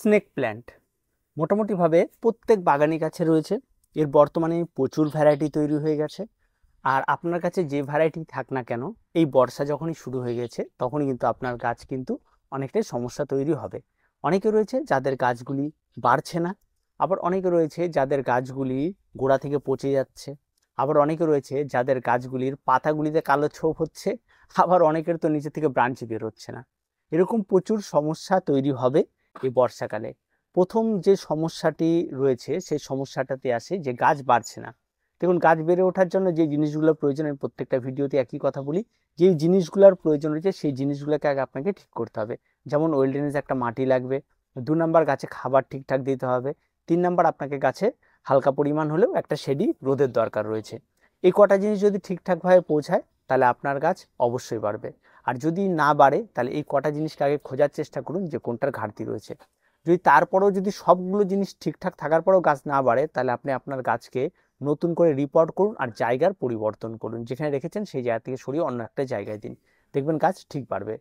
Snake plant মোটামুটিভাবে প্রত্যেক বাগানি গাছে রয়েছে। এর বর্তমানে প্রচুর ভ্যারাইটি তৈরি হয়ে গেছে। আর আপনার কাছে যে ভ্যারাইটি থাক না কেন, এই বর্ষা যখনই শুরু হয়ে গেছে তখনই কিন্তু আপনার গাছ কিন্তু অনেকটাই সমস্যা তৈরি হবে। অনেকে রয়েছে যাদের গাছগুলি বাড়ছে না, আবার অনেকে রয়েছে যাদের গাছগুলি গোড়া থেকে পচে যাচ্ছে, আবার অনেকে রয়েছে যাদের গাছগুলির পাতাগুলিতে কালো ছোপ হচ্ছে, আবার অনেকের তো নিচে থেকে ব্রাঞ্চ বের হচ্ছে না। এরকম প্রচুর সমস্যা তৈরি হবে এই বর্ষাকালে। প্রথম যে সমস্যাটি রয়েছে সেই সমস্যাটাতে আসে যে গাছ বাড়ছে না। দেখুন, গাছ বেড়ে ওঠার জন্য যে জিনিসগুলো প্রয়োজন, আমি প্রত্যেকটা ভিডিওতে একই কথা বলি, যেই জিনিসগুলোর প্রয়োজন রয়েছে সেই জিনিসগুলোকে আগে আপনাকে ঠিক করতে হবে। যেমন ওয়েলডেনেস একটা মাটি লাগবে, 2 নাম্বার গাছে খাবার ঠিকঠাক দিতে হবে, 3 নাম্বার আপনাকে গাছে হালকা পরিমাণ হলেও একটা শেডি রোদের দরকার রয়েছে। এই কটা জিনিস যদি ঠিকঠাকভাবে পৌঁছায় তাহলে আপনার গাছ অবশ্যই বাড়বে। আর যদি না বাড়ে তাহলে এই কটা জিনিসকে আগে খোঁজার চেষ্টা করুন যে কোনটার ঘাটতি রয়েছে। যদি তারপরেও যদি সবগুলো জিনিস ঠিকঠাক থাকার পরেও গাছ না বাড়ে তাহলে আপনি আপনার গাছকে নতুন করে রিপোর্ট করুন আর জায়গার পরিবর্তন করুন, যেখানে রেখেছেন সেই জায়গা থেকে সরিয়ে অন্য একটা জায়গায় দিন, দেখবেন গাছ ঠিক বাড়বে।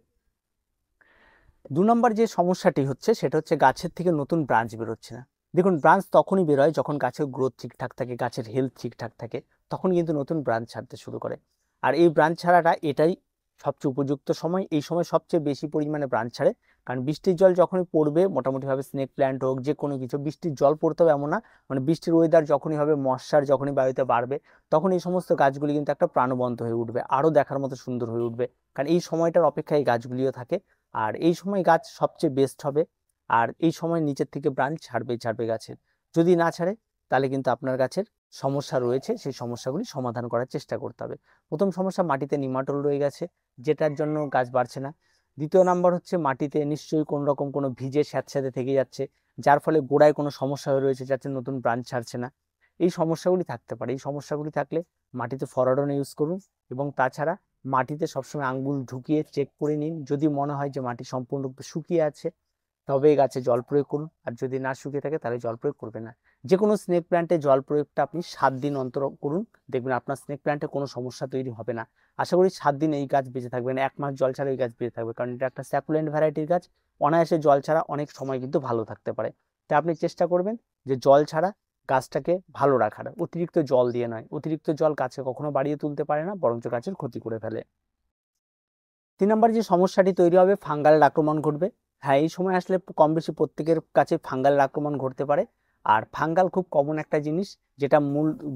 2 নম্বর যে সমস্যাটি হচ্ছে সেটা হচ্ছে গাছের থেকে নতুন ব্রাঞ্চ বেরোচ্ছে না। দেখুন, ব্রাঞ্চ তখনই বেরোয় যখন গাছের গ্রোথ ঠিকঠাক থাকে, গাছের হেলথ ঠিকঠাক থাকে, তখন কিন্তু নতুন ব্রাঞ্চ ছাড়তে শুরু করে। আর এই ব্রাঞ্চ ছাড়াটা এটাই সবচেয়ে উপযুক্ত সময়, এই সময় সবচেয়ে বেশি পরিমাণে ব্রাঞ্চ ছাড়ে। কারণ বৃষ্টির জল যখনই পড়বে, মোটামুটিভাবে স্নেক প্ল্যান্ট হোক যে কোনো কিছু, বৃষ্টির জল পড়তে হবে এমন না, মানে বৃষ্টির ওয়েদার যখনই হবে, মশার যখনই বায়ুতে বাড়বে, তখন এই সমস্ত গাছগুলি কিন্তু একটা প্রাণবন্ত হয়ে উঠবে, আরও দেখার মতো সুন্দর হয়ে উঠবে। কারণ এই সময়টার অপেক্ষায় এই গাছগুলিও থাকে। আর এই সময় গাছ সবচেয়ে বেস্ট হবে। আর এই সময় নিচের থেকে ব্রাঞ্চ ছাড়বে গাছের। যদি না ছাড়ে তাহলে কিন্তু আপনার গাছের সমস্যা রয়েছে, সেই সমস্যাগুলি সমাধান করার চেষ্টা করতে হবে। প্রথম সমস্যা, মাটিতে নিমাটোড রয়ে গেছে, যেটার জন্য গাছ বাড়ছে না। 2 নম্বর হচ্ছে মাটিতে নিশ্চয়ই কোনো রকম কোনো ভিজে স্যাঁতস্যাঁতে থেকে যাচ্ছে, যার ফলে গোড়ায় কোনো সমস্যা হয়ে রয়েছে, যাতে নতুন ব্রাঞ্চ ছাড়ছে না। এই সমস্যাগুলি থাকতে পারে। এই সমস্যাগুলি থাকলে মাটিতে ফরওয়ার্ডন ইউজ করুন, এবং তাছাড়া মাটিতে সবসময় আঙ্গুল ঢুকিয়ে চেক করে নিন। যদি মনে হয় যে মাটি সম্পূর্ণরূপে শুকিয়ে আছে তবে গাছে জল প্রয়োগ করুন, আর যদি না শুকিয়ে থাকে তাহলে জল প্রয়োগ করবেন না। যে কোনো স্নেক প্ল্যান্টে জল প্রয়োগটা আপনি 7 দিন অন্তর করুন, দেখবেন আপনার স্নেক প্ল্যান্টে কোনো সমস্যা তৈরি হবে না। আশা করি 7 দিন এই গাছ বেঁচে থাকবে না, 1 মাস জল ছাড়া এই গাছ বেঁচে থাকবে, কারণ এটা একটা স্যাকুলেন্ট ভ্যারাইটির গাছ। অনায়াসে জল ছাড়া অনেক সময় কিন্তু ভালো থাকতে পারে। তাই আপনি চেষ্টা করবেন যে জল ছাড়া গাছটাকে ভালো রাখার, অতিরিক্ত জল দিয়ে নয়। অতিরিক্ত জল গাছে কখনো বাড়িয়ে তুলতে পারে না, বরঞ্চ গাছের ক্ষতি করে ফেলে। 3 নম্বর যে সমস্যাটি তৈরি হবে, ফাঙ্গালের আক্রমণ ঘটবে। হ্যাঁ, এই সময় আসলে কম বেশি প্রত্যেকের কাছে ফাঙ্গালের আক্রমণ ঘটতে পারে। আর ফাঙ্গাল খুব কমন একটা জিনিস,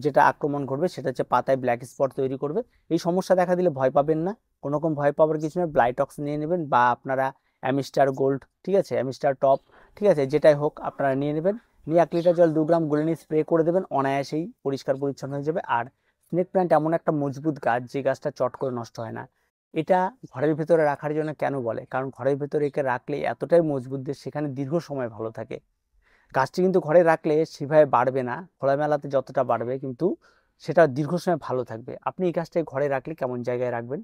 যেটা আক্রমণ ঘটবে সেটা হচ্ছে পাতায় ব্ল্যাক স্পট তৈরি করবে। এই সমস্যা দেখা দিলে ভয় পাবেন না, কোনো রকম ভয় পাওয়ার কিছু নয়। ব্লাইটক্স নিয়ে নেবেন, বা আপনারা অ্যামিস্টার গোল্ড, ঠিক আছে, অ্যামিস্টার টপ, ঠিক আছে, যেটাই হোক আপনারা নিয়ে নেবেন। নিয়ে 1 লিটার জল 2 গ্রাম গুলে নিয়ে স্প্রে করে দেবেন, অনায়াসেই পরিষ্কার পরিচ্ছন্ন হয়ে যাবে। আর স্নেক প্ল্যান্ট এমন একটা মজবুত গাছ, যে গাছটা চট করে নষ্ট হয় না। এটা ঘরের ভেতরে রাখার জন্য কেন বলে, কারণ ঘরের ভেতরে একে রাখলে এতটাই মজবুত যে সেখানে দীর্ঘ সময় ভালো থাকে। গাছটি কিন্তু ঘরে রাখলে সেভাবে বাড়বে না, খোলামেলাতে যতটা বাড়বে কিন্তু সেটা দীর্ঘ সময় ভালো থাকবে। আপনি এই গাছটাকে ঘরে রাখলে কেমন জায়গায় রাখবেন,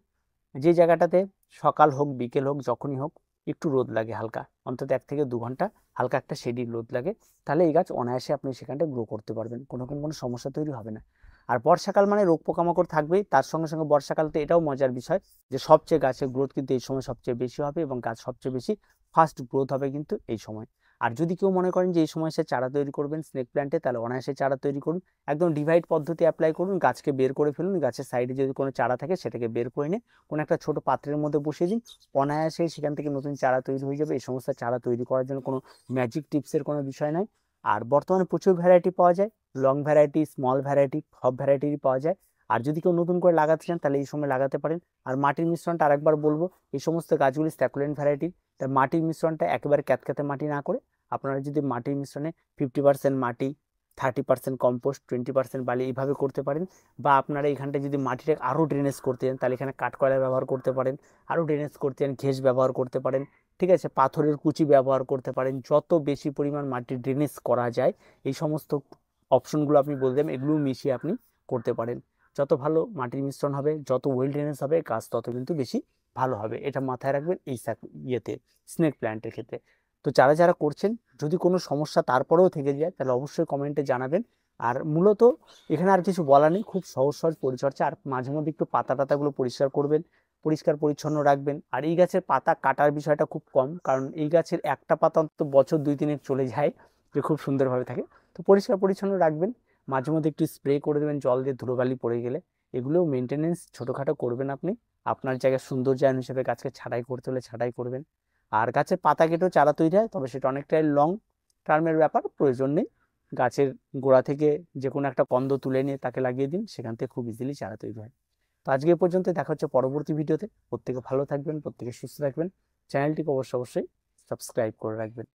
যে জায়গাটাতে সকাল হোক বিকেল হোক যখনই হোক একটু রোদ লাগে, হালকা, অন্তত 1 থেকে 2 ঘন্টা হালকা একটা শেডি রোদ লাগে, তাহলে এই গাছ অনায়াসে আপনি সেখানটা গ্রো করতে পারবেন, কোনো রকম কোনো সমস্যা তৈরি হবে না। আর বর্ষাকাল মানে রোগ পোকামাকড় থাকবেই, তার সঙ্গে সঙ্গে বর্ষাকালতে এটাও মজার বিষয় যে সবচেয়ে গাছের গ্রোথ কিন্তু এই সময় সবচেয়ে বেশি হবে, এবং গাছ সবচেয়ে বেশি ফাস্ট গ্রোথ হবে কিন্তু এই সময়। আর যদি কেউ মনে করেন যে এই সময় সে চারা তৈরি করবেন স্নেক প্ল্যান্টে, তাহলে অনায়াসে চারা তৈরি করুন। একদম ডিভাইড পদ্ধতি অ্যাপ্লাই করুন, গাছকে বের করে ফেলুন, গাছের সাইডে যদি কোনো চারা থাকে সেটাকে বের করে নিয়ে কোনো একটা ছোট পাত্রের মধ্যে বসিয়ে দিন, অনায়াসে সেখান থেকে নতুন চারা তৈরি হয়ে যাবে। এই সমস্ত চারা তৈরি করার জন্য কোনো ম্যাজিক টিপসের কোনো বিষয় নাই। আর বর্তমানে প্রচুর ভ্যারাইটি পাওয়া যায়, লং ভ্যারাইটি, স্মল ভ্যারাইটি, সব ভ্যারাইটিরই পাওয়া যায়। আর যদি কেউ নতুন করে লাগাতে চান তাহলে এই সময় লাগাতে পারেন। আর মাটির মিশ্রণটা আরেকবার বলবো, এই সমস্ত গাছগুলি স্যাকুলেন্ট ভ্যারাইটি, তাই মাটির মিশ্রণটা একেবারে ক্যাতক্যাতে মাটি না করে আপনারা যদি মাটির মিশ্রণে 50% মাটি, 30% কম্পোস্ট, 20% বালি, এইভাবে করতে পারেন। বা আপনারা এখানটা যদি মাটিটা আরও ড্রেনেজ করতে চান তাহলে এখানে কাঠকয়লা ব্যবহার করতে পারেন, আরও ড্রেনেজ করতে চান ঘেঁস ব্যবহার করতে পারেন, ঠিক আছে, পাথরের কুচি ব্যবহার করতে পারেন। যত বেশি পরিমাণ মাটি ড্রেনেজ করা যায় এই সমস্ত অপশনগুলো আপনি বলতে দেবেন, এগুলো মিশিয়ে আপনি করতে পারেন। যত ভালো মাটির মিশ্রণ হবে, যত ওয়েল ড্রেনেজ হবে, গাছ তত কিন্তু বেশি ভালো হবে। এটা মাথায় রাখবেন এই স্নেক প্ল্যান্টের ক্ষেত্রে। তো যারা যারা করছেন, যদি কোনো সমস্যা তারপরেও থেকে যায় তাহলে অবশ্যই কমেন্টে জানাবেন। আর মূলত এখানে আর কিছু বলা নেই, খুব সহজ সহজ পরিচর্যা। আর মাঝে মধ্যে একটু পাতা টাতাগুলো পরিষ্কার করবেন, পরিষ্কার পরিচ্ছন্ন রাখবেন। আর এই গাছের পাতা কাটার বিষয়টা খুব কম, কারণ এই গাছের একটা পাতা অন্তত বছর 2-3 চলে যায়, যে খুব সুন্দরভাবে থাকে। তো পরিষ্কার পরিচ্ছন্ন রাখবেন, মাঝে মধ্যে একটু স্প্রে করে দেবেন জল দিয়ে ধুলোবালি পড়ে গেলে। এগুলোও মেনটেনেন্স ছোটোখাটো করবেন আপনি। আপনার জায়গায় সৌন্দর্যায়ন হিসেবে গাছকে ছাঁটাই করতে হলে ছাঁটাই করবেন। আর গাছের পাতা কেটেও চারা তৈরি হয়, তবে সেটা অনেকটাই লং টার্মের ব্যাপার, প্রয়োজন নেই। গাছের গোড়া থেকে যে কোনো একটা কন্দ তুলে নিয়ে তাকে লাগিয়ে দিন, সেখান থেকে খুব ইজিলি চারা তৈরি হয়। তো আজকে এ পর্যন্ত, দেখা হচ্ছে পরবর্তী ভিডিওতে। প্রত্যেকে ভালো থাকবেন, প্রত্যেকে সুস্থ থাকবেন। চ্যানেলটিকে অবশ্যই সাবস্ক্রাইব করে রাখবেন।